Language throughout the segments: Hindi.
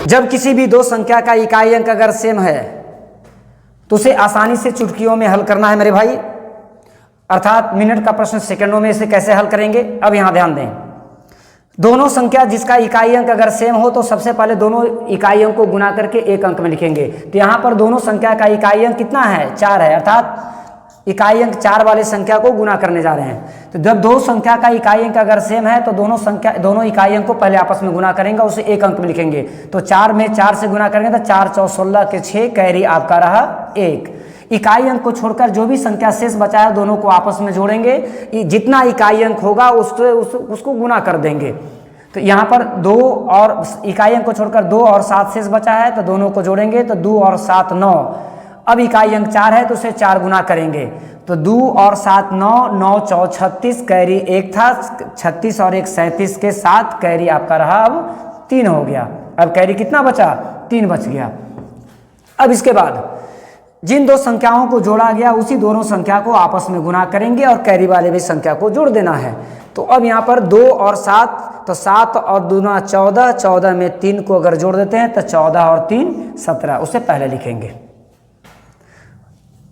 जब किसी भी दो संख्या का इकाई अंक अगर सेम है तो उसे आसानी से चुटकियों में हल करना है मेरे भाई, अर्थात मिनट का प्रश्न सेकंडों में इसे कैसे हल करेंगे। अब यहां ध्यान दें, दोनों संख्या जिसका इकाई अंक अगर सेम हो तो सबसे पहले दोनों इकाई अंक को गुना करके एक अंक में लिखेंगे। तो यहां पर दोनों संख्या का इकाई अंक कितना है, 4 है, अर्थात इकाई अंक 4 वाले संख्या को गुना करने जा रहे हैं। तो जब दो संख्या का इकाई अंक अगर सेम है तो दोनों इकाई अंक को पहले आपस में गुना करेंगे, उसे एक अंक में लिखेंगे। तो 4 में 4 से गुना करेंगे तो 4 चौ 16 के 6, कैरी आपका रहा 1। इकाई अंक को छोड़कर जो भी संख्या शेष बचा है दोनों को आपस में जोड़ेंगे, जितना इकाई अंक होगा उसको गुना कर देंगे। तो यहाँ पर 2 और इकाई अंक को छोड़कर 2 और 7 शेष बचा है तो दोनों को जोड़ेंगे तो 2 और 7 9। अब इकाई अंक 4 है तो उसे 4 गुना करेंगे तो 2 और 7 9, 9 चौ 36, कैरी 1 था, 36 और 1 37 के 7, कैरी आपका रहा अब 3 हो गया। अब कैरी कितना बचा, 3 बच गया। अब इसके बाद जिन दो संख्याओं को जोड़ा गया उसी दोनों संख्या को आपस में गुना करेंगे और कैरी वाले भी संख्या को जोड़ देना है। तो अब यहाँ पर 2 और 7, तो 7 और 2 14, 14 में 3 को अगर जोड़ देते हैं तो 14 और 3 17, उसे पहले लिखेंगे।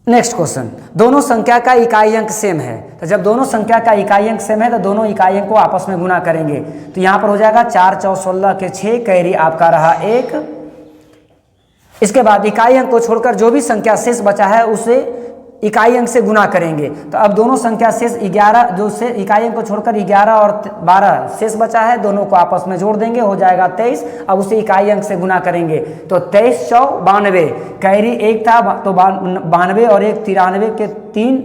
नेक्स्ट क्वेश्चन, दोनों संख्या का इकाई अंक सेम है। तो जब दोनों संख्या का इकाई अंक सेम है तो दोनों इकाई अंक को आपस में गुना करेंगे। तो यहाँ पर हो जाएगा 4 चौ 16 के 6, कैरी आपका रहा 1। इसके बाद इकाई अंक को छोड़कर जो भी संख्या शेष बचा है उसे इकाई अंक से गुना करेंगे। तो अब दोनों संख्या शेष 11, जो से इकाई अंक को छोड़कर 11 और 12 शेष बचा है, दोनों को आपस में जोड़ देंगे, हो जाएगा 23। अब उसे इकाई अंक से गुना करेंगे तो 23 चौ 92, कैरी 1 था तो 92 और 1 93 के 3,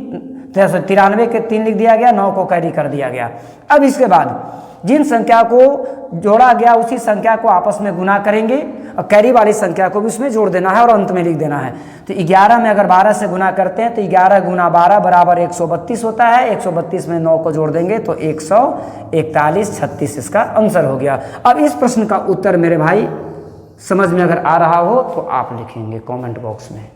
93 के 3 लिख दिया गया, 9 को कैरी कर दिया गया। अब इसके बाद जिन संख्या को जोड़ा गया उसी संख्या को आपस में गुना करेंगे और कैरी वाली संख्या को भी उसमें जोड़ देना है और अंत में लिख देना है। तो 11 में अगर 12 से गुना करते हैं तो 11 गुना 12 बराबर 132 होता है। 132 में 9 को जोड़ देंगे तो 141, 36 इसका आंसर हो गया। अब इस प्रश्न का उत्तर मेरे भाई समझ में अगर आ रहा हो तो आप लिखेंगे कमेंट बॉक्स में।